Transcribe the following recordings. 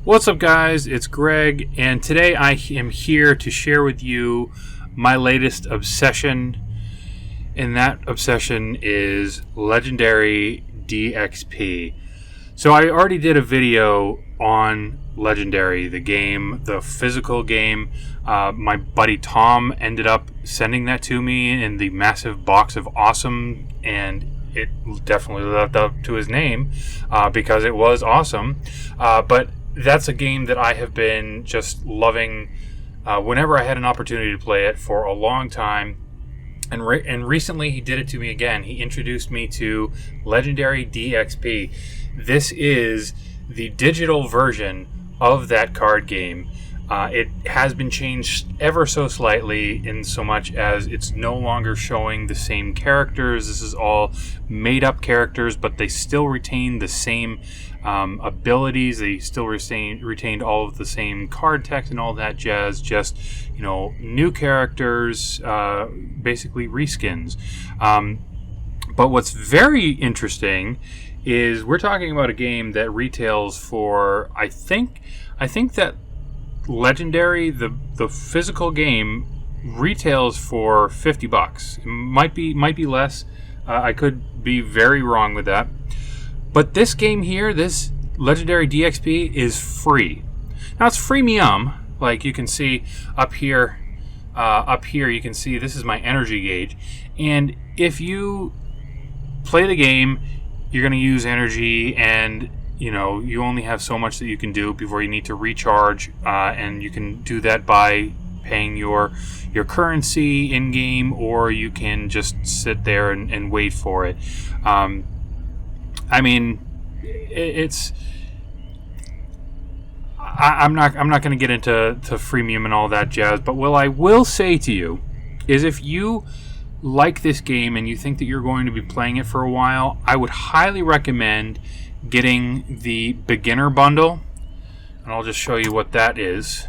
What's up, guys? It's Greg, and today I am here to share with you my latest obsession, and that obsession is Legendary DXP. So I already did a video on Legendary, the game, the physical game. My buddy Tom ended up sending that to me in the massive box of awesome, and it definitely lived up to his name because it was awesome. But that's a game that I have been just loving whenever I had an opportunity to play it for a long time. And recently he did it to me again. He introduced me to Legendary DXP. This is the digital version of that card game. It has been changed ever so slightly in so much as it's no longer showing the same characters. This is all made up characters, but they still retain the same abilities. They still retained all of the same card text and all that jazz. Just, new characters, basically reskins. But what's very interesting is we're talking about a game that retails for, I think that Legendary, the physical game, retails for $50. It might be less. I could be very wrong with that. But this game here, this Legendary DXP, is free. Now it's freemium. Like you can see up here, you can see this is my energy gauge. And if you play the game, you're going to use energy, and you only have so much that you can do before you need to recharge, and you can do that by paying your currency in game, or you can just sit there and wait for it. I'm not going to get into freemium and all that jazz, but what I will say to you is, if you like this game and you think that you're going to be playing it for a while, I would highly recommend getting the beginner bundle, and I'll just show you what that is.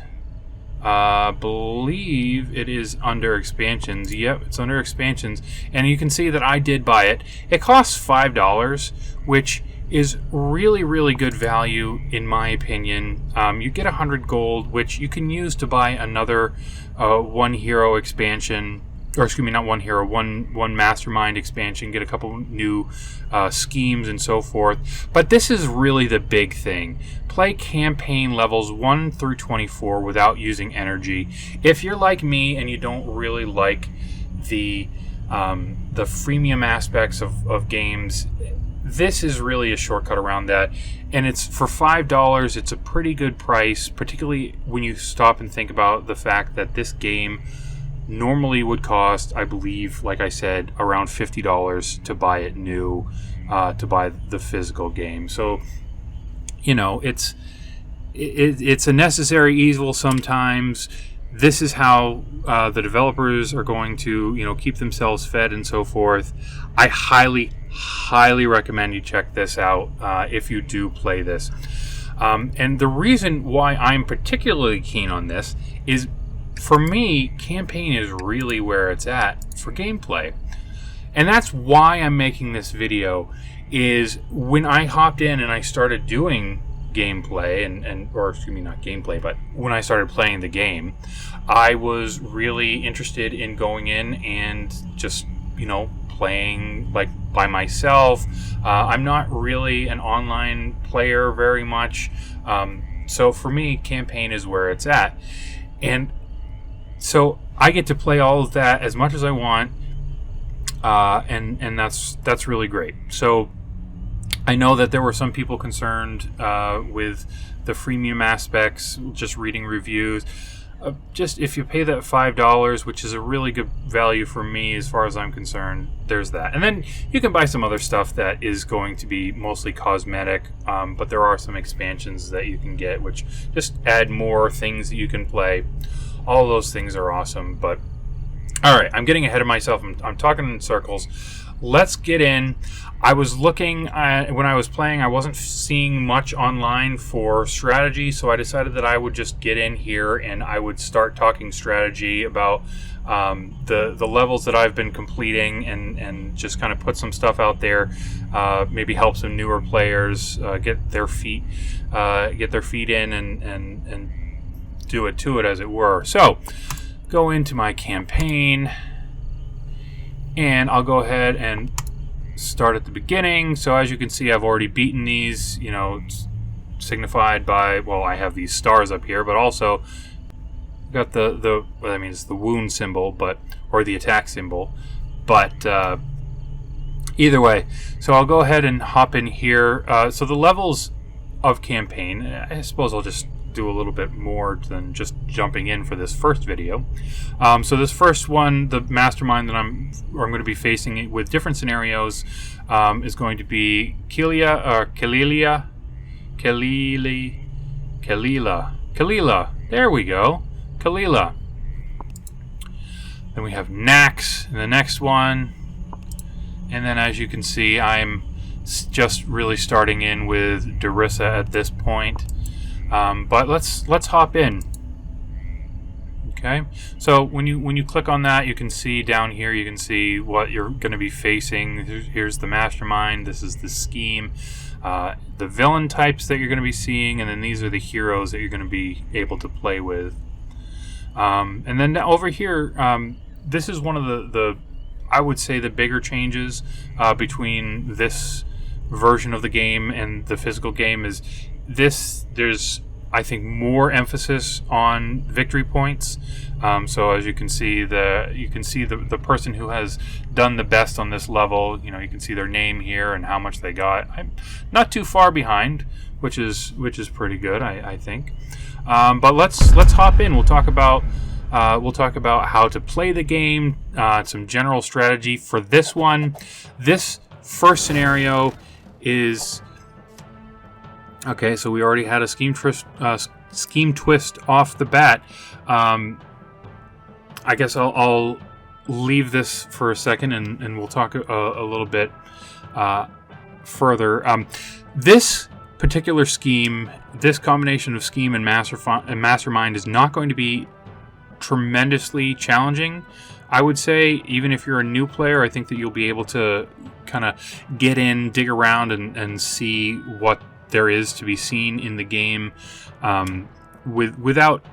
Believe it is under expansions. Yep, it's under expansions, and you can see that I did buy it. It costs $5, which is really, really good value in my opinion. You get 100 gold, which you can use to buy another one hero expansion. Or excuse me, not one hero, one mastermind expansion, get a couple new schemes and so forth. But this is really the big thing. Play campaign levels 1 through 24 without using energy. If you're like me and you don't really like the freemium aspects of games, this is really a shortcut around that. And it's for $5. It's a pretty good price, particularly when you stop and think about the fact that this game normally would cost, I believe, like I said, around $50 to buy it new, to buy the physical game. So, it's a necessary evil sometimes. This is how the developers are going to, keep themselves fed and so forth. I highly recommend you check this out if you do play this. And the reason why I'm particularly keen on this is, for me, campaign is really where it's at for gameplay. And that's why I'm making this video, is when I hopped in and I started doing gameplay, or excuse me, not gameplay, but when I started playing the game, I was really interested in going in and just, playing like by myself. I'm not really an online player very much. So for me, campaign is where it's at. And so I get to play all of that as much as I want, and that's really great. So I know that there were some people concerned with the freemium aspects, just reading reviews. Just if you pay that $5, which is a really good value for me as far as I'm concerned, there's that. And then you can buy some other stuff that is going to be mostly cosmetic, but there are some expansions that you can get which just add more things that you can play. All of those things are awesome. But all right, I'm getting ahead of myself. I'm talking in circles. let's get in. I was looking when I was playing, I wasn't seeing much online for strategy, so I decided that I would just get in here and I would start talking strategy about the levels that I've been completing, and just kind of put some stuff out there, maybe help some newer players get their feet in and do it to it, as it were. So go into my campaign, and I'll go ahead and start at the beginning. So as you can see, I've already beaten these, you know, signified by, well, I have these stars up here, but also got the well, I mean, it's the wound symbol, but, or the attack symbol, but either way. So I'll go ahead and hop in here. So the levels of campaign, I suppose I'll just do a little bit more than just jumping in for this first video. So this first one, the mastermind that I'm going to be facing with different scenarios, is going to be Kalila. There we go, Kalila. Then we have Nax in the next one, and then as you can see, I'm just really starting in with Darissa at this point. But let's hop in. Okay, so when you click on that, you can see down here, you can see what you're going to be facing. Here's the mastermind. This is the scheme, the villain types that you're going to be seeing, and then these are the heroes that you're going to be able to play with. And then over here, this is one of the I would say the bigger changes between this version of the game and the physical game is this. There's, I think, more emphasis on victory points. So as you can see, the person who has done the best on this level, you know, you can see their name here and how much they got. I'm not too far behind, which is pretty good, I think. But let's hop in. We'll talk about how to play the game, some general strategy for this one. This first scenario is okay. So we already had a scheme twist off the bat. I guess I'll leave this for a second, and we'll talk a little bit further. This particular scheme, this combination of scheme and mastermind, is not going to be tremendously challenging. I would say, even if you're a new player, I think that you'll be able to kind of get in, dig around, and see what there is to be seen in the game without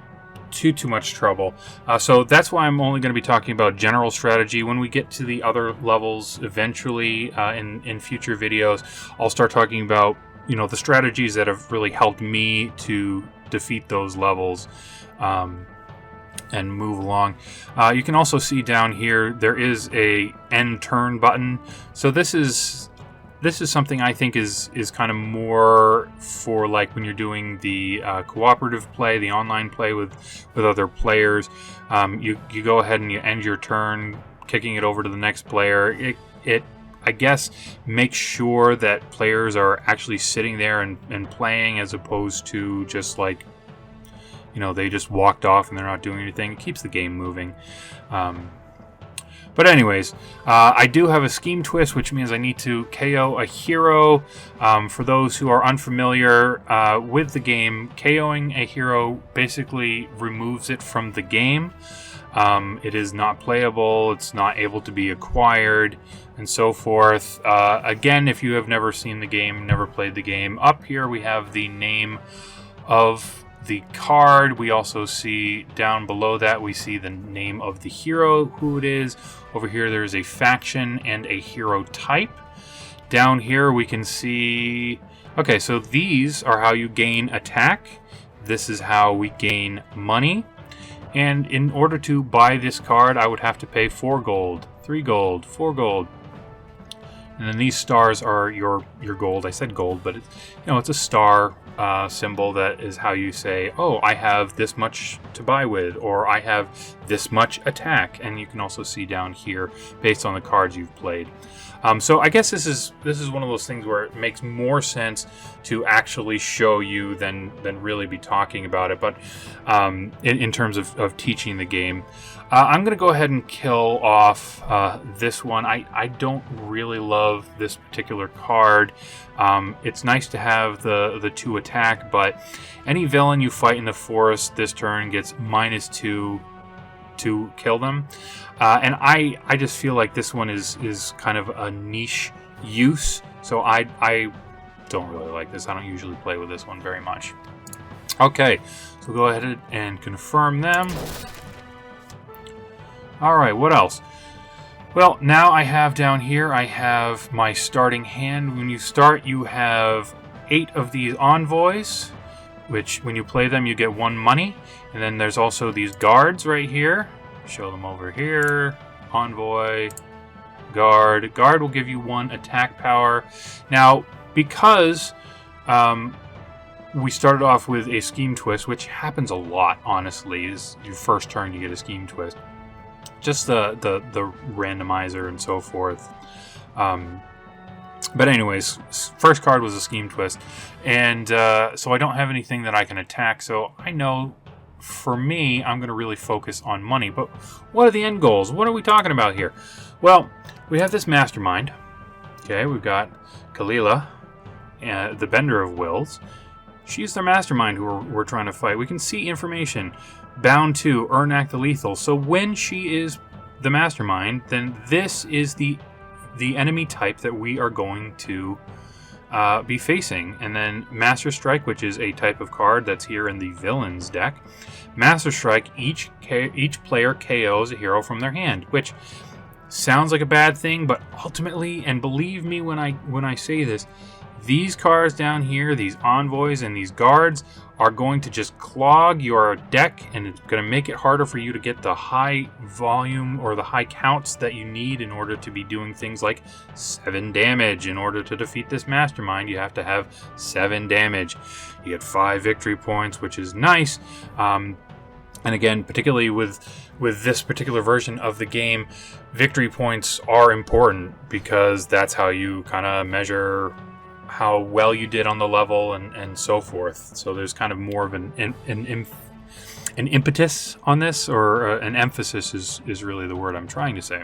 too much trouble. So that's why I'm only going to be talking about general strategy. When we get to the other levels eventually in future videos, I'll start talking about, you know, the strategies that have really helped me to defeat those levels and move along. You can also see down here there is a end turn button. So this is something I think is kind of more for like when you're doing the cooperative play, the online play with other players. You go ahead and you end your turn, kicking it over to the next player. It I guess make sure that players are actually sitting there and playing, as opposed to just like, you know, they just walked off and they're not doing anything. It keeps the game moving. But anyways, I do have a scheme twist, which means I need to KO a hero. For those who are unfamiliar with the game, KOing a hero basically removes it from the game. It is not playable, it's not able to be acquired, and so forth. Again, if you have never seen the game, never played the game, up here we have the name of the card. We also see down below that, we see the name of the hero, who it is. Over here there's a faction and a hero type. Down here we can see, okay, so these are how you gain attack. This is how we gain money. And in order to buy this card, I would have to pay 4 gold, 3 gold, 4 gold. And then these stars are your your gold. I said gold, but it's a star symbol that is how you say, oh, I have this much to buy with, or I have this much attack. And you can also see down here based on the cards you've played. So I guess this is one of those things where it makes more sense to actually show you than really be talking about it. But in terms of teaching the game, I'm going to go ahead and kill off this one. I don't really love this particular card. It's nice to have the 2 attack, but any villain you fight in the forest this turn gets -2 to kill them. And I just feel like this one is kind of a niche use, so I don't really like this. I don't usually play with this one very much. Okay, so go ahead and confirm them. Alright, what else? Well, now I have down here, I have my starting hand. When you start, you have 8 of these envoys, which when you play them, you get 1 money. And then there's also these guards right here. Show them over here. Envoy, guard. Guard will give you 1 attack power. Now, because we started off with a scheme twist, which happens a lot, honestly, is your first turn you get a scheme twist. Just the randomizer and so forth. But anyways, first card was a scheme twist. And so I don't have anything that I can attack. So I know, for me, I'm going to really focus on money. But what are the end goals? What are we talking about here? Well, we have this mastermind. Okay, we've got Kalila, the Bender of Wills. She's their mastermind who we're trying to fight. We can see information. Bound to Ernak the Lethal. So when she is the mastermind, then this is the enemy type that we are going to be facing. And then Master Strike, which is a type of card that's here in the Villains deck. Master Strike, each player KOs a hero from their hand, which sounds like a bad thing, but ultimately, and believe me when I say this, these cards down here, these envoys and these guards, are going to just clog your deck, and it's going to make it harder for you to get the high volume or the high counts that you need in order to be doing things like 7 damage. In order to defeat this mastermind, you have to have 7 damage. You get 5 victory points, which is nice. And again, particularly with this particular version of the game, victory points are important because that's how you kind of measure how well you did on the level and so forth. So there's kind of more of an impetus on this, or an emphasis is really the word I'm trying to say.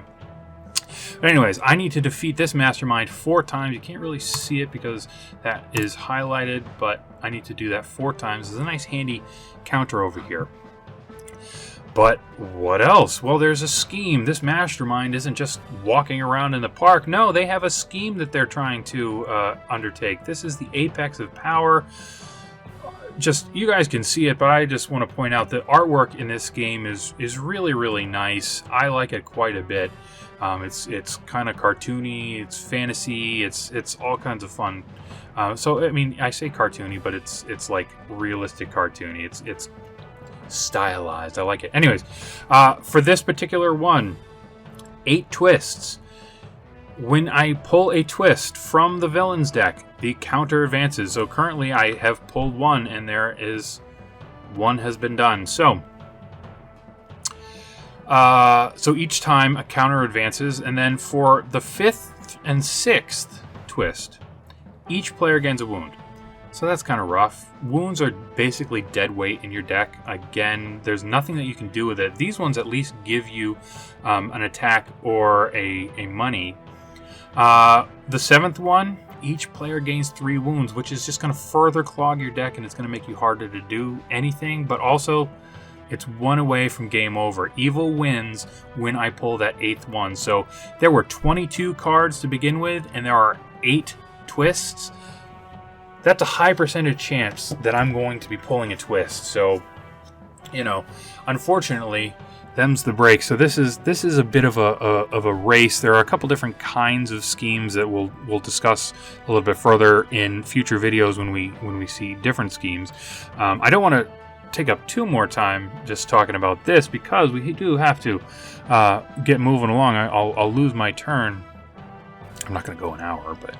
But anyways, I need to defeat this mastermind 4 times. You can't really see it because that is highlighted, but I need to do that 4 times. There's a nice handy counter over here. But what else? Well, there's a scheme. This mastermind isn't just walking around in the park. No, they have a scheme that they're trying to undertake. This is the apex of power. Just, you guys can see it, but I just want to point out that artwork in this game is really, really nice. I like it quite a bit. It's kind of cartoony. It's fantasy. It's all kinds of fun. So I mean, I say cartoony, but it's like realistic cartoony. It's stylized. I like it. Anyways, for this particular one, 8 twists. When I pull a twist from the villains deck, the counter advances. So currently I have pulled 1, and there is 1 has been done. So each time a counter advances, and then for the 5th and 6th twist, each player gains a wound. So that's kind of rough. Wounds are basically dead weight in your deck. Again, there's nothing that you can do with it. These ones at least give you an attack or a money. The 7th one, each player gains 3 wounds, which is just going to further clog your deck, and it's going to make you harder to do anything. But also, it's 1 away from game over. Evil wins when I pull that 8th one. So there were 22 cards to begin with, and there are 8 twists. That's a high percentage chance that I'm going to be pulling a twist. So, unfortunately, them's the break. So this is a bit of a race. There are a couple different kinds of schemes that we'll discuss a little bit further in future videos when we see different schemes. I don't want to take up too more time just talking about this because we do have to get moving along. I'll lose my turn I'm not going to go an hour, but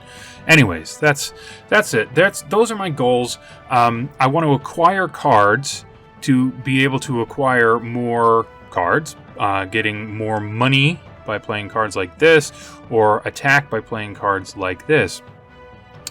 anyways, that's it. Those are my goals. I want to acquire cards to be able to acquire more cards, getting more money by playing cards like this, or attack by playing cards like this.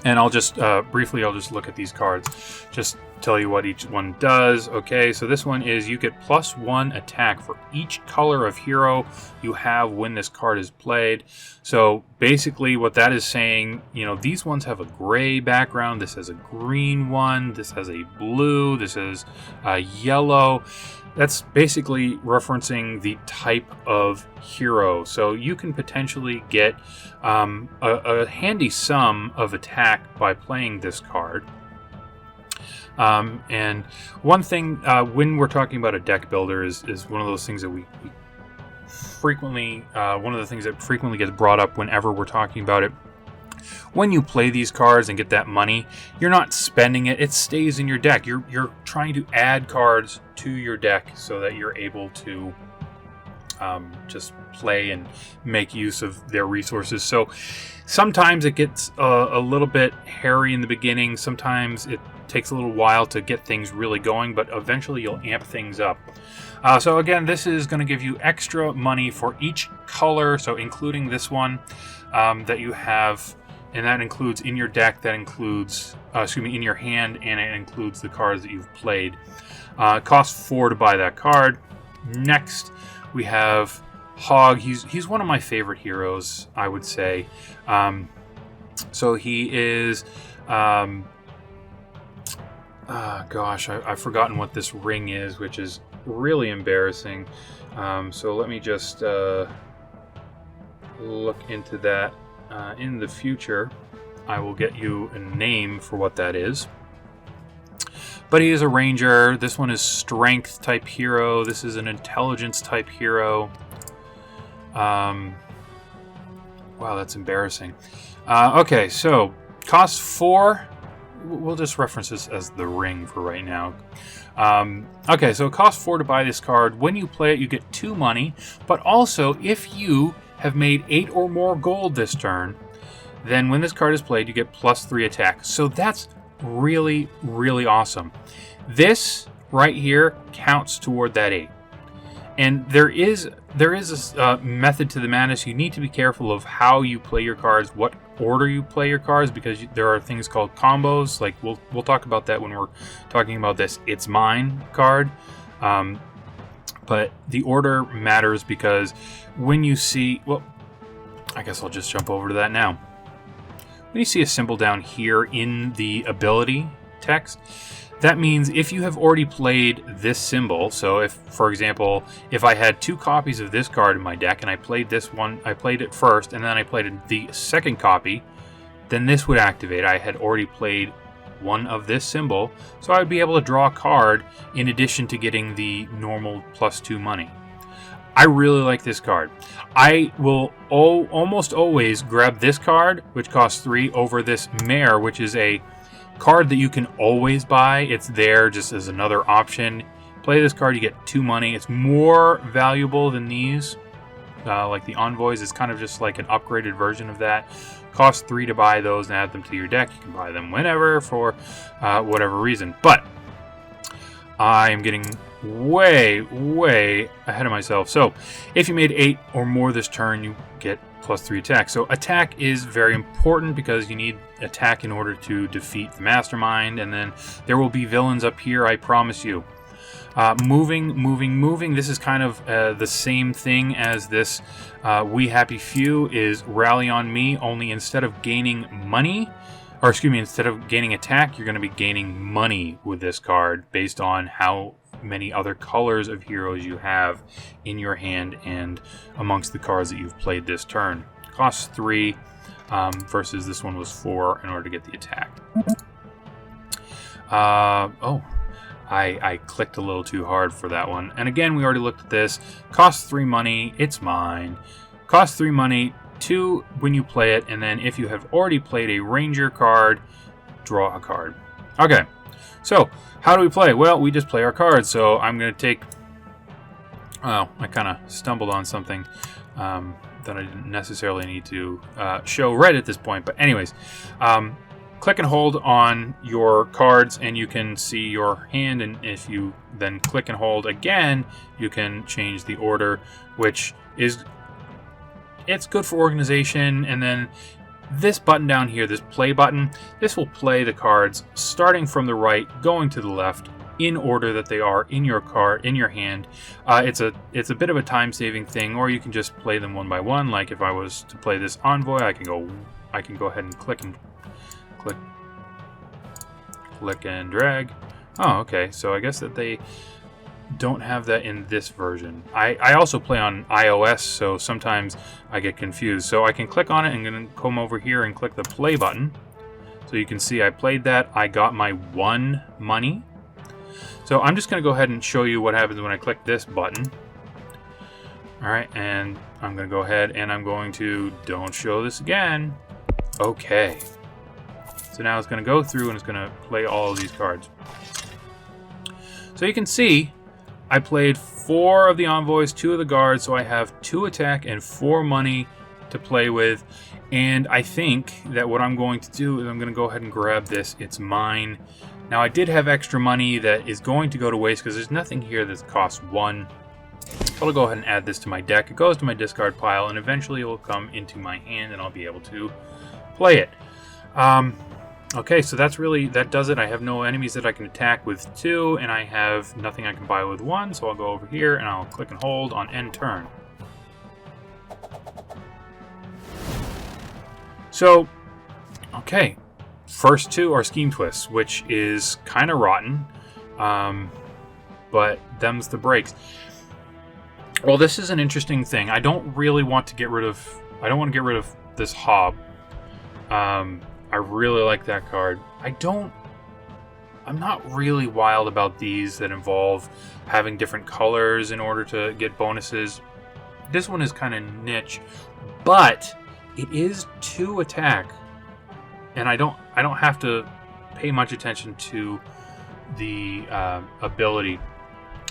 And I'll just briefly, I'll just look at these cards, just tell you what each one does. Okay, so this one is you get +1 attack for each color of hero you have when this card is played. So basically what that is saying, you know, these ones have a gray background. This has a green one. This has a blue. This is a yellow. That's basically referencing the type of hero. So you can potentially get a handy sum of attack by playing this card. And one thing, when we're talking about a deck builder, is one of those things that we frequently, one of the things that frequently gets brought up whenever we're talking about it. When you play these cards and get that money, you're not spending it. It stays in your deck. You're trying to add cards to your deck so that you're able to just play and make use of their resources. So sometimes it gets a little bit hairy in the beginning. Sometimes it takes a little while to get things really going, but eventually you'll amp things up. So again, this is going to give you extra money for each color, so including this one that you have. And that includes in your deck, that includes, in your hand, and it includes the cards that you've played. It costs 4 to buy that card. Next, we have Hog. He's one of my favorite heroes, I would say. So he is, gosh, I've forgotten what this ring is, which is really embarrassing. So let me just look into that. In the future, I will get you a name for what that is. But he is a ranger. This one is strength type hero. This is an intelligence type hero. Wow, that's embarrassing. Okay, so cost 4. We'll just reference this as the ring for right now. Okay, so it costs 4 to buy this card. When you play it, you get 2 money. But also, if you have made 8 or more gold this turn, then when this card is played, you get +3 attack. So that's really, really awesome. This right here counts toward that 8. And there is a method to the madness. You need to be careful of how you play your cards, what order you play your cards, because there are things called combos. Like we'll talk about that when we're talking about this It's Mine card. But the order matters, because when you see, well, I guess I'll just jump over to that now. When you see a symbol down here in the ability text, that means if you have already played this symbol, so if, for example, if I had 2 copies of this card in my deck and I played this one, I played it first, and then I played the second copy, then this would activate. I had already played one of this symbol, so I would be able to draw a card in addition to getting the normal +2 money. I really like this card. I will almost always grab this card, which costs 3, over this Mare, which is a card that you can always buy. It's there just as another option. Play this card, you get 2 money. It's more valuable than these. Like the Envoys is kind of just like an upgraded version of that. Costs 3 to buy those and add them to your deck. You can buy them whenever for whatever reason. But I am getting way ahead of myself. So if you made 8 or more this turn, you get +3 attack. So attack is very important because you need attack in order to defeat the mastermind, and then there will be villains up here, I promise you. Moving. This is kind of the same thing as this We Happy Few is Rally on Me, only instead of gaining money, or excuse me, instead of gaining attack, you're going to be gaining money with this card based on how many other colors of heroes you have in your hand and amongst the cards that you've played this turn. Costs 3 versus this one was 4 in order to get the attack. I clicked a little too hard for that one. And again, we already looked at this. Costs 3 money. It's mine. Costs 3 money. 2 when you play it. And then if you have already played a Ranger card, draw a card. Okay. So, how do we play? Well, we just play our cards. So, I'm going to take... Oh, I kind of stumbled on something. that I didn't necessarily need to show right at this point. But anyways, click and hold on your cards and you can see your hand, and if you then click and hold again, you can change the order, which is, it's good for organization. And then this button down here, this play button, this will play the cards starting from the right, going to the left, in order that they are in your card, in your hand. It's a bit of a time-saving thing, or you can just play them one by one. Like if I was to play this envoy, I can go ahead and click and drag. Oh, okay. So I guess that they don't have that in this version. I also play on iOS, so sometimes I get confused. So I can click on it and then come over here and click the play button. So you can see I played that. I got my 1 money. So I'm just going to go ahead and show you what happens when I click this button. All right, and I'm going to go ahead and I'm going to don't show this again. Okay. So now it's going to go through and it's going to play all of these cards. So you can see I played 4 of the envoys, 2 of the guards, so I have 2 attack and 4 money to play with. And I think that what I'm going to do is I'm going to go ahead and grab this. It's mine. Now I did have extra money that is going to go to waste because there's nothing here that costs 1. So I'll go ahead and add this to my deck. It goes to my discard pile and eventually it will come into my hand and I'll be able to play it. Okay, so that does it. I have no enemies that I can attack with 2, and I have nothing I can buy with 1, so I'll go over here and I'll click and hold on end turn. So, okay, first 2 are scheme twists, which is kind of rotten, but them's the breaks. Well, this is an interesting thing. I don't want to get rid of this Hob. I really like that card. I'm not really wild about these that involve having different colors in order to get bonuses. This one is kind of niche, but it is 2 attack, and I don't have to pay much attention to the ability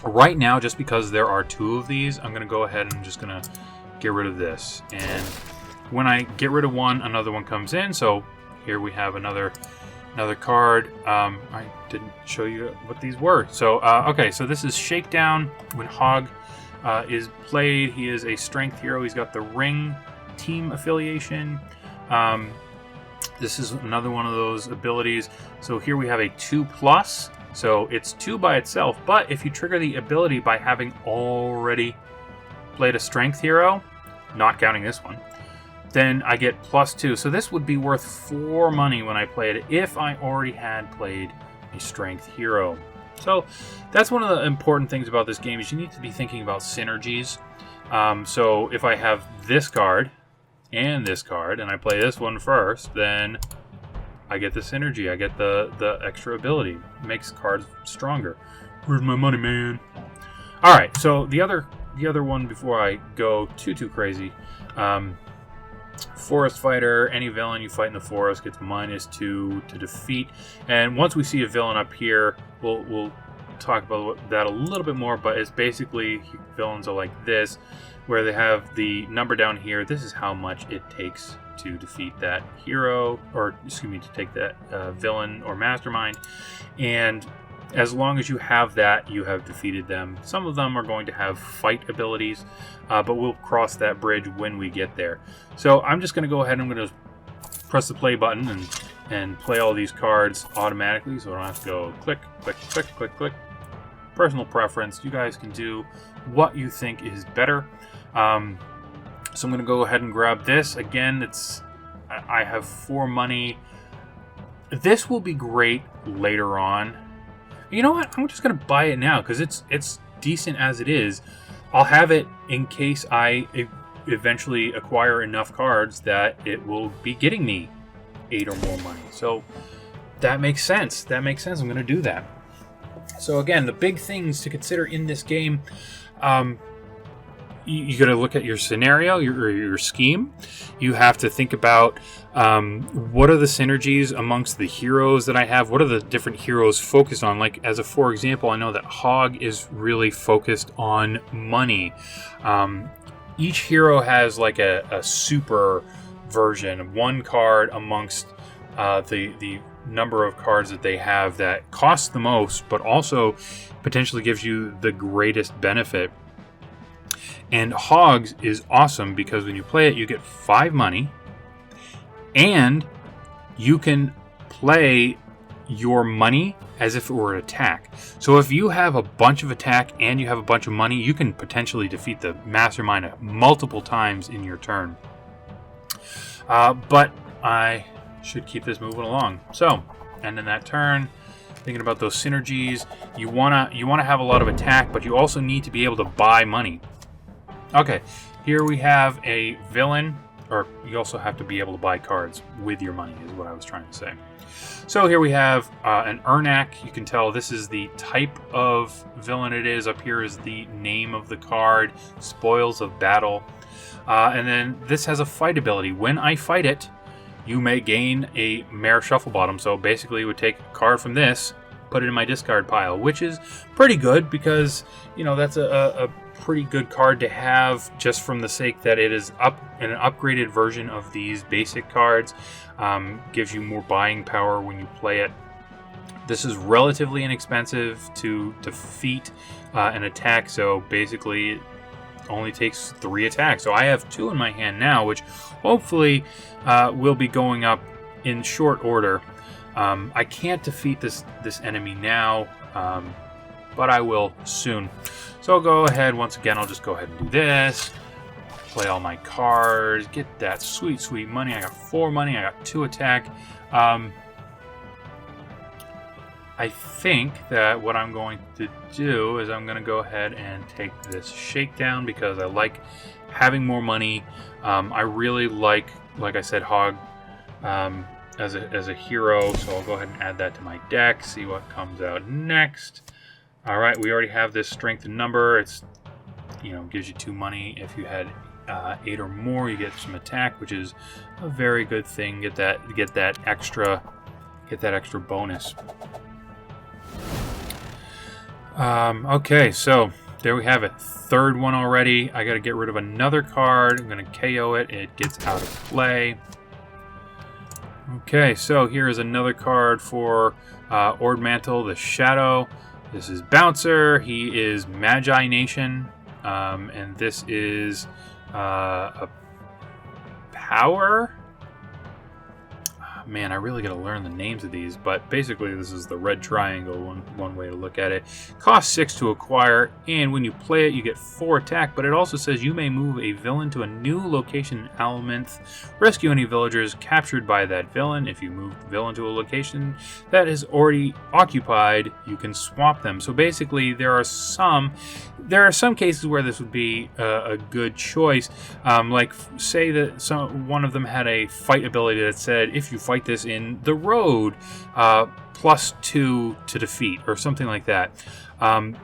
right now. Just because there are 2 of these, I'm gonna go ahead and I'm just gonna get rid of this, and when I get rid of one, another one comes in. So here we have another card. I didn't show you what these were. So, okay, so this is Shakedown. When Hog is played, he is a strength hero. He's got the ring team affiliation. This is another one of those abilities. So here we have a 2+. So it's 2 by itself, but if you trigger the ability by having already played a strength hero, not counting this one, then I get +2. So this would be worth 4 money when I played it if I already had played a strength hero. So that's one of the important things about this game, is you need to be thinking about synergies. So if I have this card and this card and I play this one first, then I get the synergy. I get the extra ability. It makes cards stronger. Where's my money, man? All right, so the other one before I go too crazy. Forest Fighter, any villain you fight in the forest gets -2 to defeat. And once we see a villain up here, we'll talk about that a little bit more, but it's basically villains are like this, where they have the number down here. This is how much it takes to defeat that hero, or excuse me, to take that villain or mastermind. And as long as you have that, you have defeated them. Some of them are going to have fight abilities, but we'll cross that bridge when we get there. So I'm just going to go ahead and I'm going to press the play button and play all these cards automatically, so I don't have to go click, click, click, click, click. Personal preference. You guys can do what you think is better. So I'm going to go ahead and grab this. Again, I have 4 money. This will be great later on. You know what? I'm just going to buy it now because it's decent as it is. I'll have it in case I eventually acquire enough cards that it will be getting me 8 or more money. So that makes sense. That makes sense. I'm going to do that. So again, the big things to consider in this game, you got to look at your scenario, your scheme. You have to think about what are the synergies amongst the heroes that I have. What are the different heroes focused on? Like, as a for example, I know that Hog is really focused on money. each hero has like a super version, one card amongst the number of cards that they have that costs the most, but also potentially gives you the greatest benefit. And Hogs is awesome because when you play it, you get 5 money, and you can play your money as if it were an attack. So if you have a bunch of attack and you have a bunch of money, you can potentially defeat the mastermind multiple times in your turn. But I should keep this moving along. So, and in that turn, thinking about those synergies, you wanna have a lot of attack, but you also need to be able to buy money. Okay, here we have a villain, or you also have to be able to buy cards with your money, is what I was trying to say. So here we have an Ernak. You can tell this is the type of villain it is. Up here is the name of the card, Spoils of Battle. And then this has a fight ability. When I fight it, you may gain a Mare Shufflebottom. So basically, you would take a card from this, put it in my discard pile, which is pretty good because, you know, that's a pretty good card to have just from the sake that it is an upgraded version of these basic cards. Gives you more buying power when you play it. This is relatively inexpensive to defeat an attack, so basically it only takes 3 attacks. So I have 2 in my hand now, which hopefully will be going up in short order. I can't defeat this enemy now, but I will soon. So I'll go ahead, once again, I'll just go ahead and do this. Play all my cards, get that sweet, sweet money. I got 4 money, I got 2 attack. I think that what I'm going to do is I'm going to go ahead and take this shakedown because I like having more money. I really like I said, Hog as a hero, so I'll go ahead and add that to my deck, see what comes out next. All right, we already have this strength and number. It's, you know, gives you 2 money. If you had 8 or more, you get some attack, which is a very good thing. Get that extra bonus. Okay, so there we have it. 3rd one already. I got to get rid of another card. I'm going to KO it. It gets out of play. Okay, so here is another card for Ord Mantle, the Shadow. This is Bouncer. He is Magi Nation, and this is a power. Man, I really got to learn the names of these, but basically this is the red triangle, one way to look at it. Costs 6 to acquire, and when you play it, you get 4 attack, but it also says you may move a villain to a new location in Almonth, rescue any villagers captured by that villain. If you move the villain to a location that is already occupied, you can swap them. So basically, there are some cases where this would be a good choice. Like, say that one of them had a fight ability that said, if you fight this in the road, +2 to defeat, or something like that.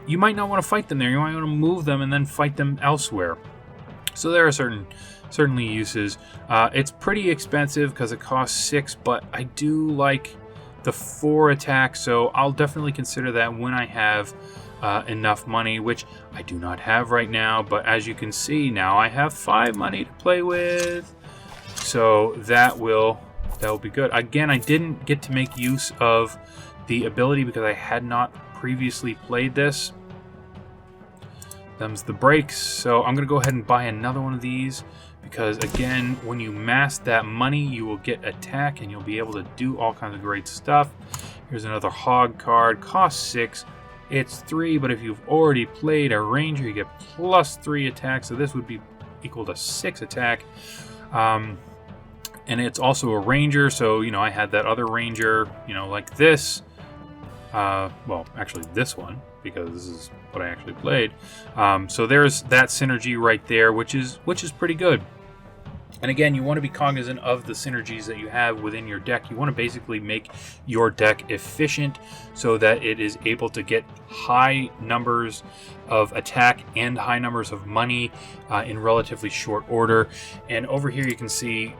You might not want to fight them there. You might want to move them and then fight them elsewhere. So there are certainly uses. It's pretty expensive because it costs 6, but I do like the 4 attack, so I'll definitely consider that when I have enough money, which I do not have right now, but as you can see, now I have 5 money to play with, so that will be good. Again, I didn't get to make use of the ability because I had not previously played this. Them's the breaks, so I'm gonna go ahead and buy another one of these because, again, when you mass that money, you will get attack and you'll be able to do all kinds of great stuff. Here's another Hog card, costs 6. It's 3, but if you've already played a Ranger, you get +3 attack, so this would be equal to 6 attack. And it's also a Ranger, so, you know, I had that other Ranger, you know, like this. Well, actually this one, because this is what I actually played. So there's that synergy right there, which is pretty good. And again, you want to be cognizant of the synergies that you have within your deck. You want to basically make your deck efficient so that it is able to get high numbers of attack and high numbers of money in relatively short order. And over here you can see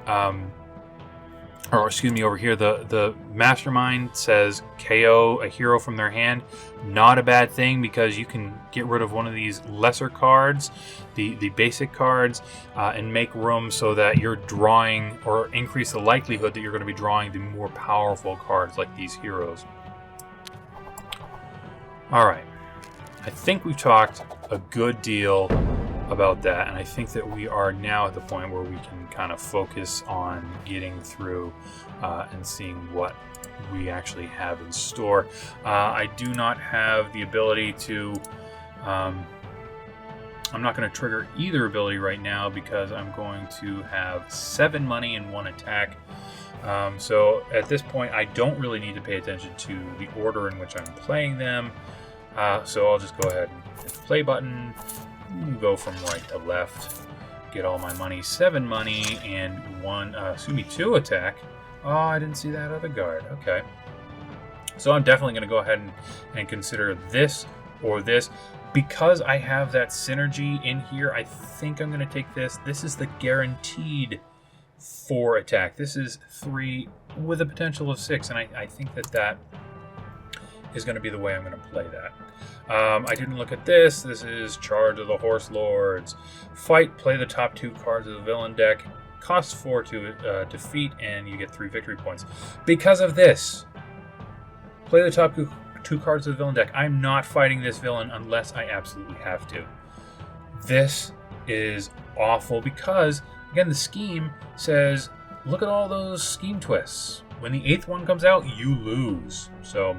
or excuse me, over here, the mastermind says KO a hero from their hand. Not a bad thing, because you can get rid of one of these lesser cards, the basic cards, and make room so that you're drawing, or increase the likelihood that you're going to be drawing the more powerful cards like these heroes. All right, I think we've talked a good deal about that, and I think that we are now at the point where we can kind of focus on getting through and seeing what we actually have in store. I do not have the ability to I'm not going to trigger either ability right now, because I'm going to have 7 money and 1 attack. So at this point, I don't really need to pay attention to the order in which I'm playing them. So I'll just go ahead and hit the play button, go from right to left, get all my money. 7 money and 2 attack. Oh, I didn't see that other guard. Okay. So I'm definitely going to go ahead and consider this or this. Because I have that synergy in here, I think I'm going to take this. This is the guaranteed 4 attack. This is 3 with a potential of 6, and I think that is going to be the way I'm going to play that. I didn't look at this. This is Charge of the Horse Lords. Fight, play the top 2 cards of the villain deck. Costs 4 to defeat, and you get 3 victory points. Because of this, play the top 2 cards of the villain deck. I'm not fighting this villain unless I absolutely have to. This is awful because, again, the scheme says, look at all those scheme twists. When the 8th one comes out, you lose. So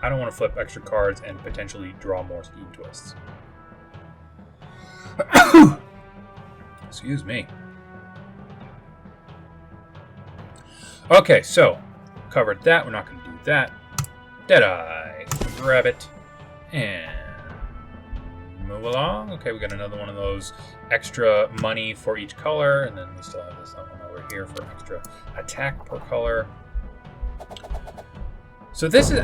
I don't want to flip extra cards and potentially draw more scheme twists. Excuse me. Okay, so covered that. We're not going to do that. Deadeye. Grab it and move along. Okay, we got another one of those extra money for each color, and then we still have this one over here for extra attack per color. So this is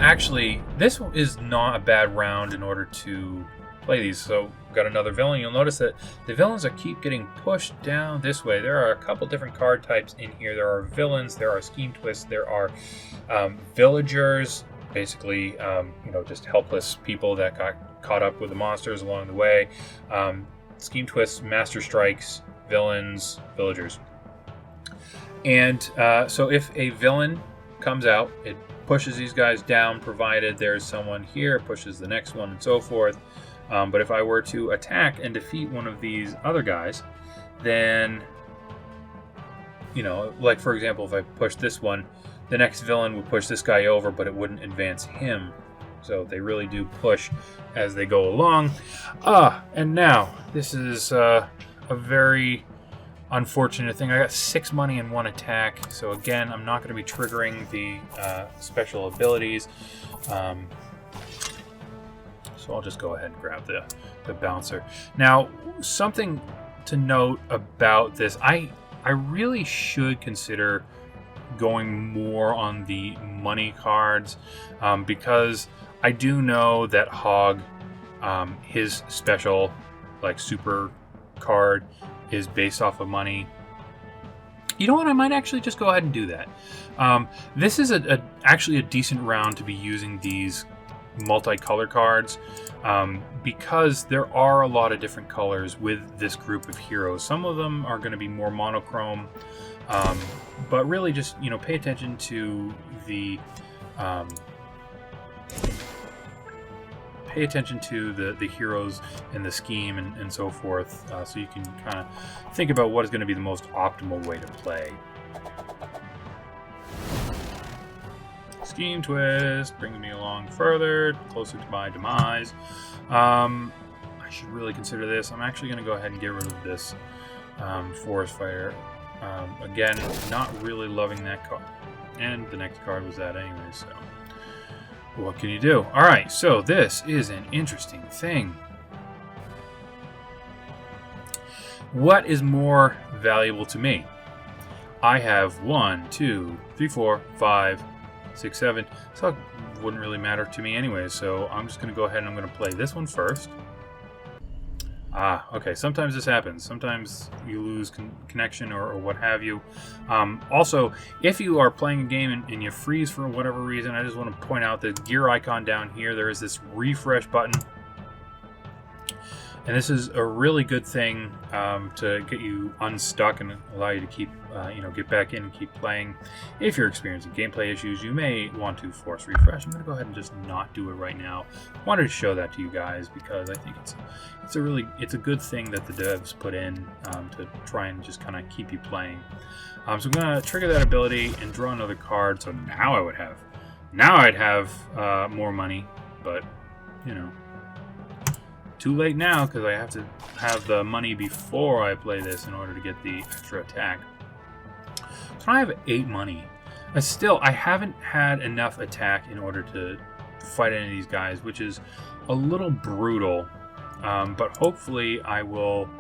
not a bad round in order to play these. So we've got another villain. You'll notice that the villains keep getting pushed down this way. There are a couple different card types in here. There are villains, there are scheme twists, there are villagers, basically just helpless people that got caught up with the monsters along the way. Scheme twists, master strikes, villains, villagers. And so if a villain comes out, it pushes these guys down, provided there's someone here, pushes the next one, and so forth. But if I were to attack and defeat one of these other guys, then, like for example, if I push this one, the next villain would push this guy over, but it wouldn't advance him. So they really do push as they go along. And now, this is a very unfortunate thing. I got 6 money and 1 attack. So again, I'm not going to be triggering the special abilities. So I'll just go ahead and grab the bouncer. Now, something to note about this, I really should consider going more on the money cards, because I do know that Hog, his special, like, super card is based off of money. You know what? I might actually just go ahead and do that. This is actually a decent round to be using these multicolor cards, because there are a lot of different colors with this group of heroes. Some of them are going to be more monochrome, but really just pay attention to the heroes and the scheme and so forth, so you can kind of think about what is going to be the most optimal way to play. Scheme twist brings me along further, closer to my demise. I should really consider this. I'm actually going to go ahead and get rid of this forest fighter. Again, not really loving that card. And the next card was that anyway, so what can you do? Alright, so this is an interesting thing. What is more valuable to me? I have 1, 2, 3, 4, 5, 6, 7. So it wouldn't really matter to me anyway, so I'm just going to go ahead and I'm going to play this one first. Okay, sometimes this happens. Sometimes you lose connection or what have you. Also, if you are playing a game and you freeze for whatever reason, I just want to point out the gear icon down here. There is this refresh button. And this is a really good thing to get you unstuck and allow you to keep, get back in and keep playing. If you're experiencing gameplay issues, you may want to force refresh. I'm going to go ahead and just not do it right now. Wanted to show that to you guys because I think it's a good thing that the devs put in to try and just kind of keep you playing. So I'm going to trigger that ability and draw another card. So now I'd have more money, but too late now because I have to have the money before I play this in order to get the extra attack. So I have 8 money. I haven't had enough attack in order to fight any of these guys, which is a little brutal. But hopefully I will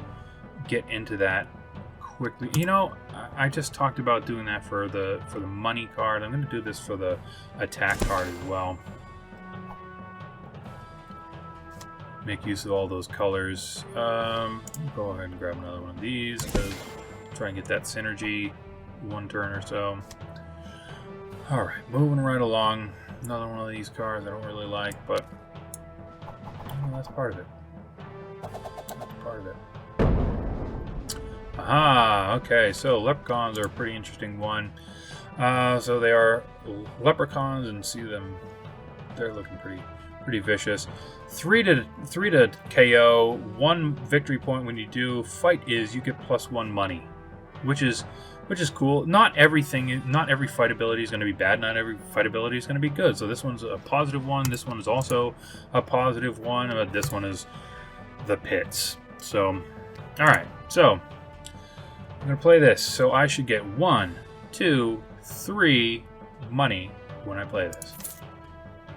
get into that quickly. I just talked about doing that for the money card. I'm going to do this for the attack card as well. Make use of all those colors. Go ahead and grab another one of these because try and get that synergy 1 turn or so. Alright, moving right along. Another one of these cards I don't really like, but that's part of it. That's part of it. Aha! Okay, so leprechauns are a pretty interesting one. So they are leprechauns, and see them. They're looking pretty vicious. 3 to KO, 1 victory point when you do. Fight is you get +1 money, which is cool. Not every fight ability is going to be bad. Not every fight ability is going to be good. So this one's a positive one. This one is also a positive one. But this one is the pits. So, all right. So I'm going to play this. So I should get 1, 2, 3 money when I play this.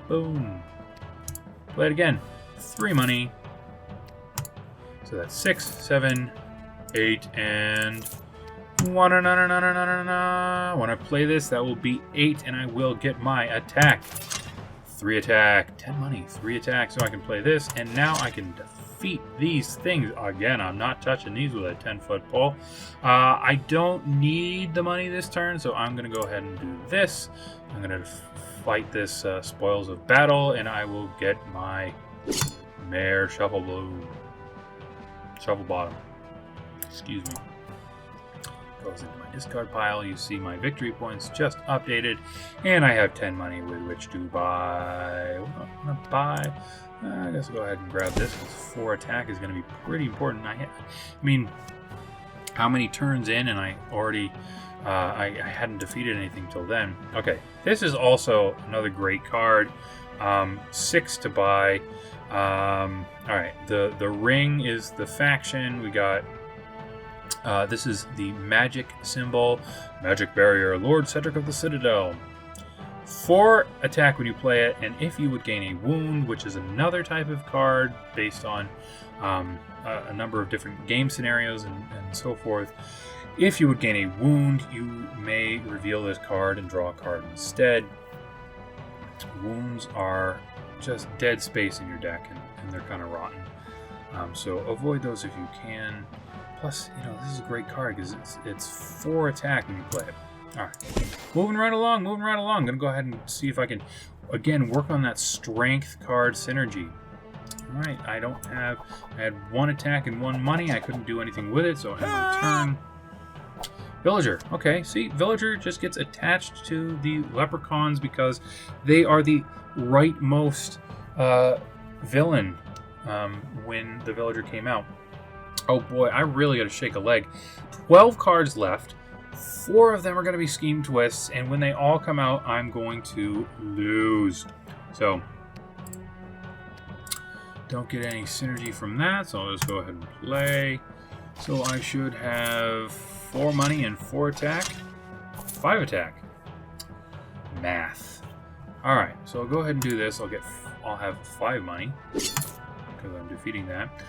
Boom. Play it again. 3 money. So that's 6, 7, 8, and 1. When I play this, that will be 8, and I will get my attack. 3 attack, 10 money, 3 attack. So I can play this, and now I can defeat these things. Again, I'm not touching these with a 10-foot pole. I don't need the money this turn, so I'm going to go ahead and do this. I'm going to fight this spoils of battle, and I will get my mare shovel bottom. Excuse me. Goes into my discard pile. You see my victory points just updated, and I have 10 money with which to buy. What am I gonna buy? I guess I'll go ahead and grab this because 4 attack is going to be pretty important. I mean, how many turns in, and I already. I hadn't defeated anything till then. Okay, this is also another great card. 6 to buy. Alright, the ring is the faction. We got, this is the magic symbol. Magic barrier, Lord Cedric of the Citadel. 4 attack when you play it, and if you would gain a wound, which is another type of card based on a number of different game scenarios and so forth. If you would gain a wound, you may reveal this card and draw a card instead. Wounds are just dead space in your deck, and they're kind of rotten. So avoid those if you can. Plus, this is a great card because it's 4 attack when you play it. All right, moving right along. I'm gonna go ahead and see if I can, again, work on that strength card synergy. All right, I had 1 attack and 1 money. I couldn't do anything with it, so I had my turn. Villager. Okay, see, Villager just gets attached to the leprechauns because they are the rightmost villain when the Villager came out. Oh boy, I really got to shake a leg. 12 cards left. 4 of them are going to be Scheme Twists, and when they all come out, I'm going to lose. So, don't get any synergy from that, so I'll just go ahead and play. So I should have 4 money and 4 attack. 5 attack. Math. Alright, so I'll go ahead and do this. I'll have 5 money because I'm defeating that.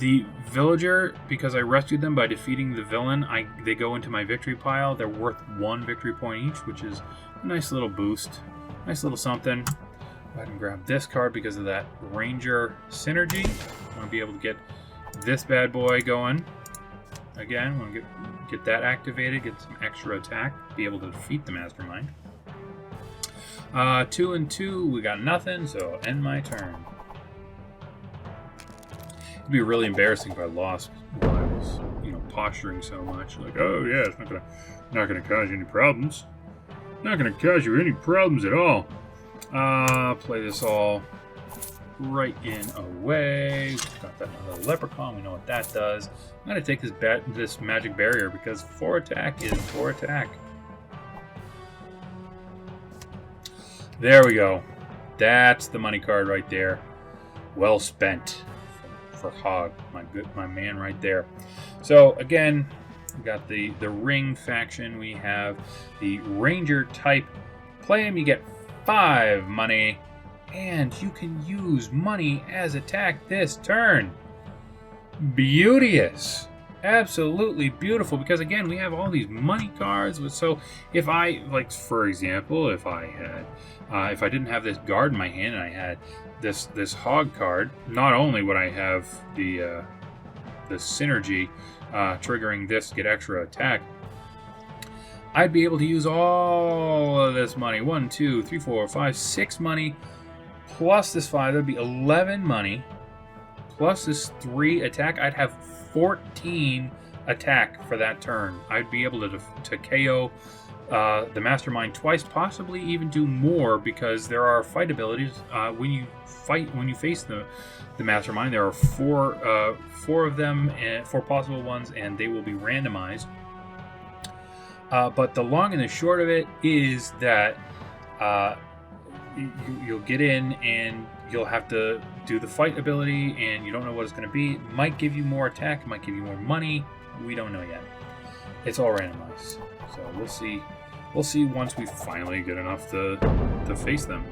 The Villager, because I rescued them by defeating the villain, they go into my victory pile. They're worth 1 victory point each, which is a nice little boost. Nice little something. Go ahead and grab this card because of that Ranger synergy. I want to be able to get this bad boy going. Again, want to get that activated, get some extra attack, be able to defeat the Mastermind. 2 and 2, we got nothing, so I'll end my turn. It'd be really embarrassing if I lost while I was, posturing so much. Like, oh yeah, it's not gonna cause you any problems. Not gonna cause you any problems at all. Play this all right in away. Got that little leprechaun. We know what that does. I'm gonna take this magic barrier because 4 attack is 4 attack. There we go. That's the money card right there. Well spent for Hog, my man right there. So again, we got the ring faction. We have the Ranger type. Play him, you get 5 money, and you can use money as attack this turn. Beauteous. Absolutely beautiful, because again, we have all these money cards. So if I, like, for example, if I didn't have this guard in my hand and I had this Hog card, not only would I have the synergy triggering this to get extra attack, I'd be able to use all of this money. 1, 2, 3, 4, 5, 6 money, plus this 5. That'd be 11 money, plus this 3 attack. I'd have 14 attack for that turn. I'd be able to KO the Mastermind twice, possibly even do more, because there are fight abilities. When you face the Mastermind, there are 4 of them, and 4 possible ones, and they will be randomized. But the long and the short of it is that you'll get in and you'll have to do the fight ability, and you don't know what it's going to be. It might give you more attack, it might give you more money. We don't know yet. It's all randomized. So we'll see. We'll see once we finally get enough to face them.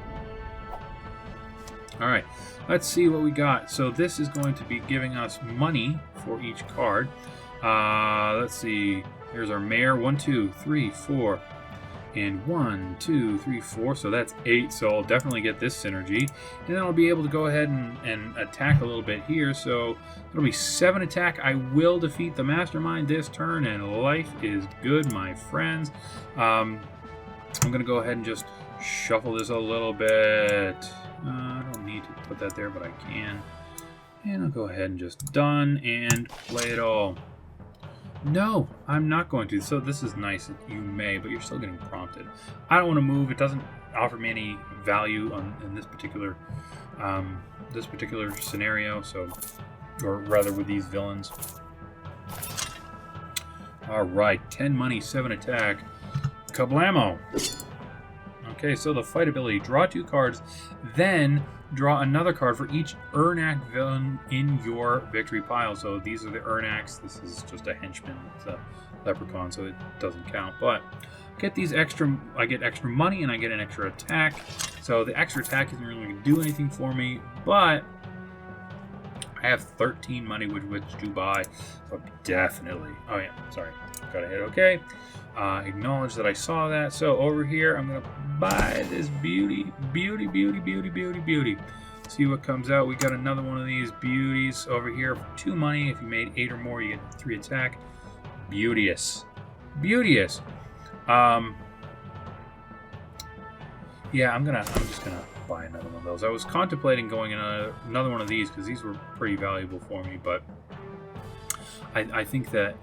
All right, let's see what we got. So this is going to be giving us money for each card. Let's see. Here's our mayor. 1, 2, 3, 4. And 1, 2, 3, 4. So that's 8. So I'll definitely get this synergy. And then I'll be able to go ahead and attack a little bit here. So it'll be 7 attack. I will defeat the Mastermind this turn. And life is good, my friends. I'm going to go ahead and just shuffle this a little bit. I don't need to put that there, but I can. And I'll go ahead and just done and play it all. No, I'm not going to. So this is nice. You may, but you're still getting prompted. I don't want to move. It doesn't offer me any value in this particular scenario. So, or rather, with these villains. All right, 10 money, 7 attack. Kablamo. Okay, so the fight ability: draw 2 cards, then draw another card for each Ernak villain in your victory pile. So these are the Ernaks. This is just a henchman. It's a leprechaun, so it doesn't count. But get these extra. I get extra money and I get an extra attack. So the extra attack isn't really going to do anything for me, but I have 13 money with which to buy. So definitely. Oh yeah, sorry. Gotta hit OK. Acknowledge that I saw that. So over here, I'm gonna buy this beauty. See what comes out. We got another one of these beauties over here for 2 money. If you made 8 or more, you get 3 attack. Beauteous. Yeah, I'm just gonna buy another one of those. I was contemplating going in another one of these because these were pretty valuable for me, but I think that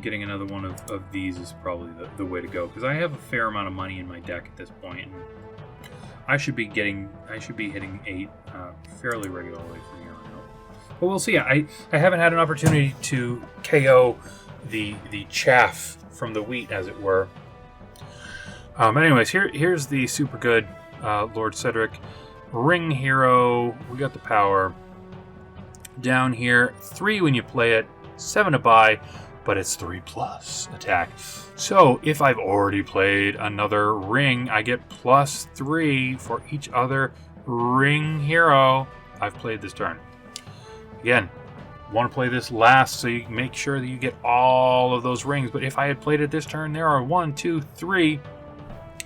getting another one of these is probably the way to go, because I have a fair amount of money in my deck at this point, and I should be hitting 8 fairly regularly from here on out. But we'll see. I haven't had an opportunity to KO the chaff from the wheat, as it were. Anyways, here's the super good Lord Cedric Ring Hero. We got the power down here. 3 when you play it, 7 to buy, but it's 3+ attack. So if I've already played another ring, I get +3 for each other ring hero I've played this turn. Again, want to play this last so you make sure that you get all of those rings. But if I had played it this turn, there are 1, 2, 3.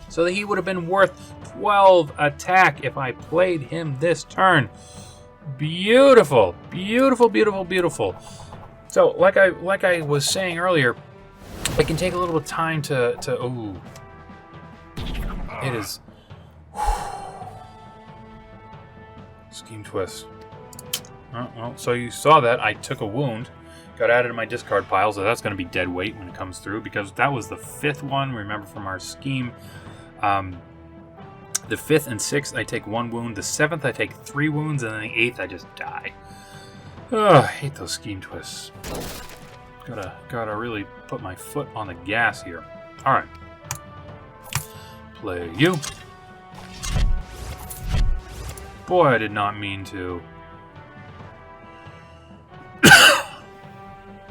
So that he would have been worth 12 attack if I played him this turn. Beautiful, beautiful, beautiful, beautiful. So, like I was saying earlier, it can take a little time to. Ooh, it is. Scheme twist. Oh, well, so you saw that I took a wound, got added to my discard pile, so that's going to be dead weight when it comes through because that was the 5th one. Remember from our scheme. The 5th and 6th, I take 1 wound. The 7th, I take 3 wounds, and then the 8th, I just die. Oh, I hate those scheme twists. Gotta really put my foot on the gas here. All right. Play you. Boy, I did not mean to.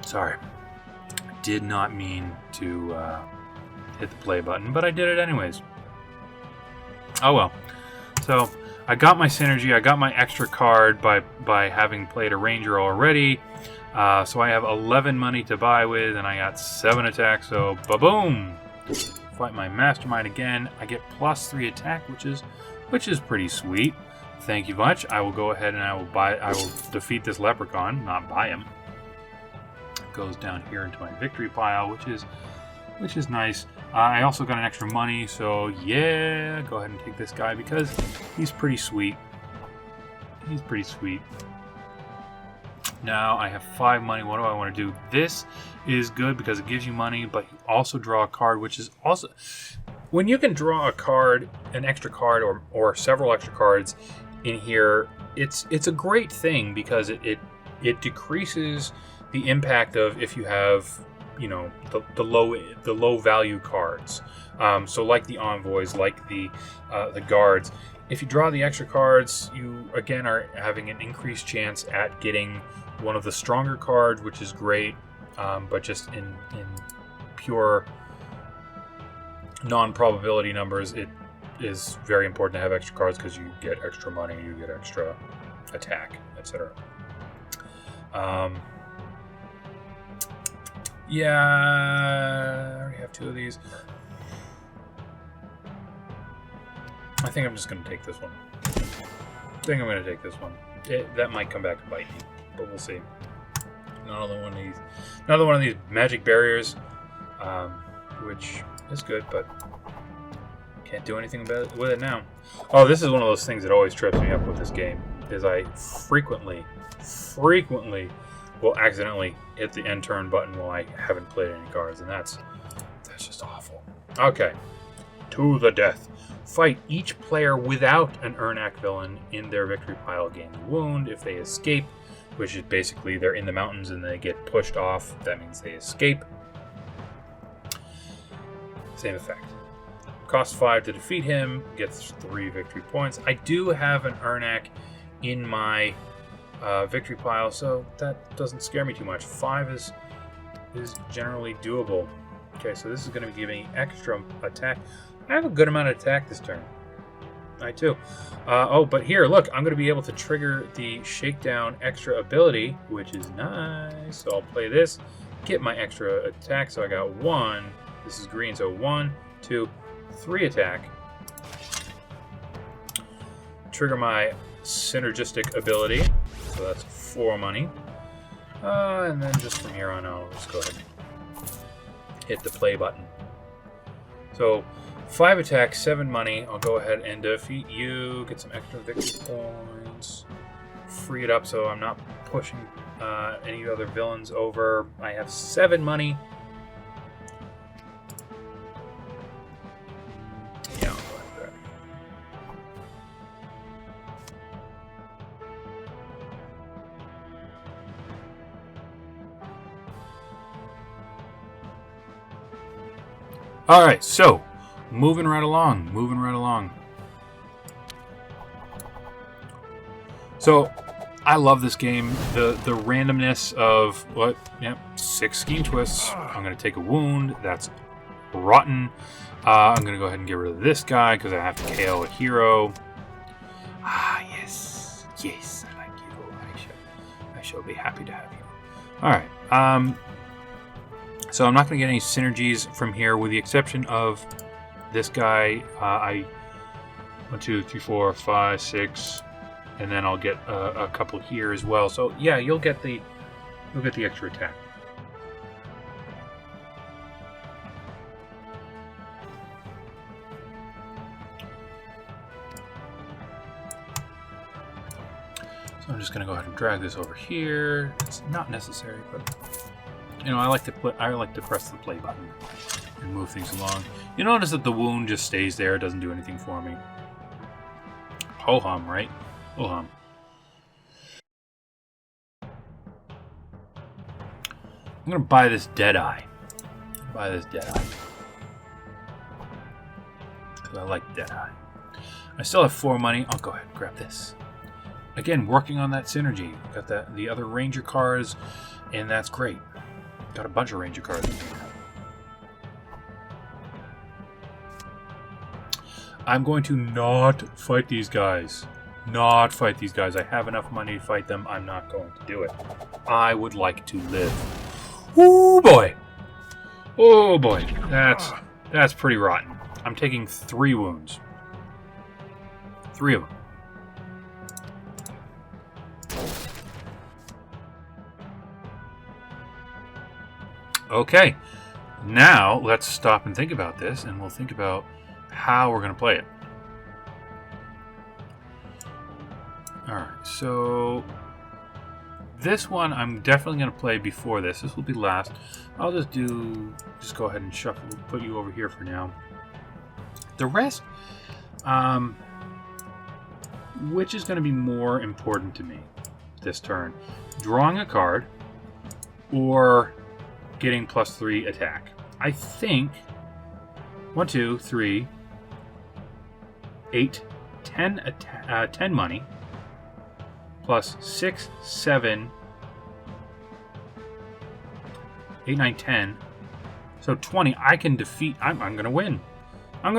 Sorry. Did not mean to hit the play button, but I did it anyways. Oh well. So I got my synergy. I got my extra card by having played a ranger already. So I have 11 money to buy with, and I got 7 attacks. So ba-boom! Fight my mastermind again. I get +3 attack, which is pretty sweet. Thank you much. I will go ahead and I will defeat this leprechaun, not buy him. It goes down here into my victory pile, which is nice. I also got an extra money, so yeah, go ahead and take this guy because he's pretty sweet. He's pretty sweet. Now I have 5 money. What do I want to do? This is good because it gives you money, but you also draw a card, which is also... When you can draw a card, an extra card, or several extra cards in here, it's a great thing because it decreases the impact of if you have, you know, the low value cards. So like the envoys, like the guards. If you draw the extra cards, you again are having an increased chance at getting one of the stronger cards, which is great. But just in pure non-probability numbers, it is very important to have extra cards because you get extra money, you get extra attack, etc. Yeah, I already have 2 of these. I think I'm just going to take this one. That might come back and bite me, but we'll see. Another one of these magic barriers, which is good, but can't do anything with it now. Oh, this is one of those things that always trips me up with this game, is I frequently will accidentally hit the end turn button while I haven't played any cards, and that's just awful. Okay, to the death. Fight each player without an Ernak villain in their victory pile. Gain the wound if they escape, which is basically they're in the mountains and they get pushed off. That means they escape. Same effect. Costs 5 to defeat him. Gets 3 victory points. I do have an Ernak in my victory pile, so that doesn't scare me too much. 5 is generally doable. Okay, so this is going to be giving extra attack. I have a good amount of attack this turn. I too. Oh, but here, look, I'm going to be able to trigger the Shakedown extra ability, which is nice. So I'll play this, get my extra attack. So I got 1. This is green, so 1, 2, 3 attack. Trigger my synergistic ability, so that's 4 money. And then just from here on out, I'll just go ahead and hit the play button. So 5 attack, 7 money. I'll go ahead and defeat you. Get some extra victory points. Free it up so I'm not pushing any other villains over. I have 7 money. Yeah, I'll go ahead and grab it. All right, so moving right along. So I love this game. The randomness of 6 scheme twists. I'm going to take a wound. That's rotten. I'm going to go ahead and get rid of this guy because I have to KO a hero. Yes, I like you. I shall be happy to have you. All right. So I'm not going to get any synergies from here, with the exception of this guy. 1, 2, 3, 4, 5, 6, and then I'll get a couple here as well. So yeah, you'll get the extra attack. So I'm just going to go ahead and drag this over here. It's not necessary, but you know, I like to press the play button and move things along. You notice that the wound just stays there; it doesn't do anything for me. Ho hum, right? Ho hum. I'm gonna buy this Deadeye. Because I like Deadeye. I still have 4 money. I'll go ahead and grab this. Again, working on that synergy. Got the other Ranger cars, and that's great. Got a bunch of Ranger cars. I'm going to not fight these guys. I have enough money to fight them. I'm not going to do it. I would like to live. Oh boy. Oh boy. That's pretty rotten. I'm taking 3 wounds. 3 of them. Okay. Now let's stop and think about this, and we'll think about how we're going to play it. Alright, so this one I'm definitely going to play before this. This will be last. I'll just go ahead and shuffle, put you over here for now. The rest, which is going to be more important to me this turn? Drawing a card or getting +3 attack. I think 1, 2, 3, 8, 10 money plus 6, 7, 8, 9, 10. So 20. I can defeat. I'm going to win. I'm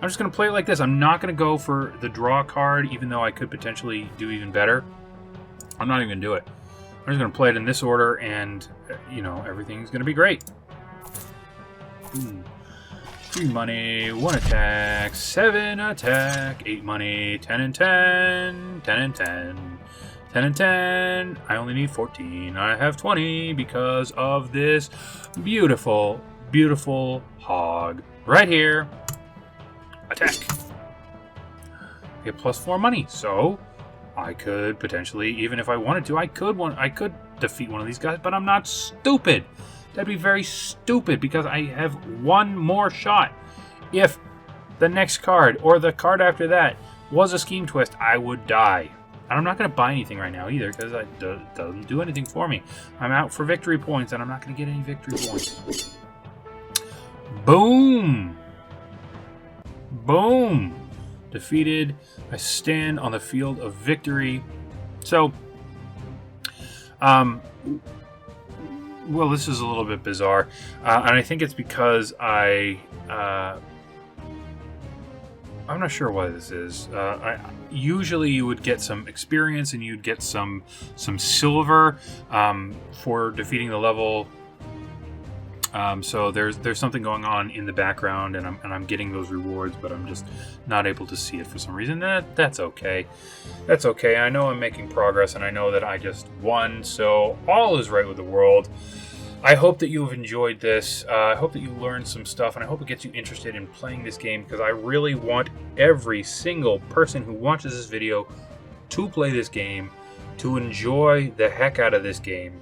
just going to play it like this. I'm not going to go for the draw card, even though I could potentially do even better. I'm not even going to do it. I'm just going to play it in this order, and, you know, everything's going to be great. Boom. 3 money, 1 attack, 7 attack, 8 money, 10 and 10, 10 and 10, 10 and 10. I only need 14. I have 20 because of this beautiful, beautiful hog right here. Attack. Get +4 money, so I could potentially, even if I wanted to, I could defeat one of these guys, but I'm not stupid. That'd be very stupid because I have 1 more shot. If the next card or the card after that was a scheme twist, I would die. And I'm not going to buy anything right now either because it doesn't do anything for me. I'm out for victory points and I'm not going to get any victory points. Boom! Boom! Defeated. I stand on the field of victory. So, well, this is a little bit bizarre, and I think it's because I'm not sure why this is. Usually you would get some experience and you'd get some silver for defeating the level. So there's something going on in the background, and I'm getting those rewards, but I'm just not able to see it for some reason. That's okay. That's okay. I know I'm making progress, and I know that I just won, so all is right with the world. I hope that you have enjoyed this. I hope that you learned some stuff, and I hope it gets you interested in playing this game, because I really want every single person who watches this video to play this game, to enjoy the heck out of this game,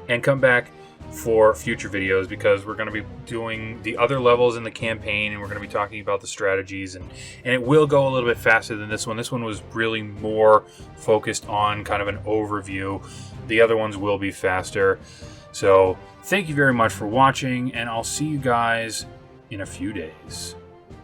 and come back for future videos, because we're going to be doing the other levels in the campaign, and we're going to be talking about the strategies, and it will go a little bit faster than this one. This one was really more focused on kind of an overview. The other ones will be faster. So thank you very much for watching, and I'll see you guys in a few days.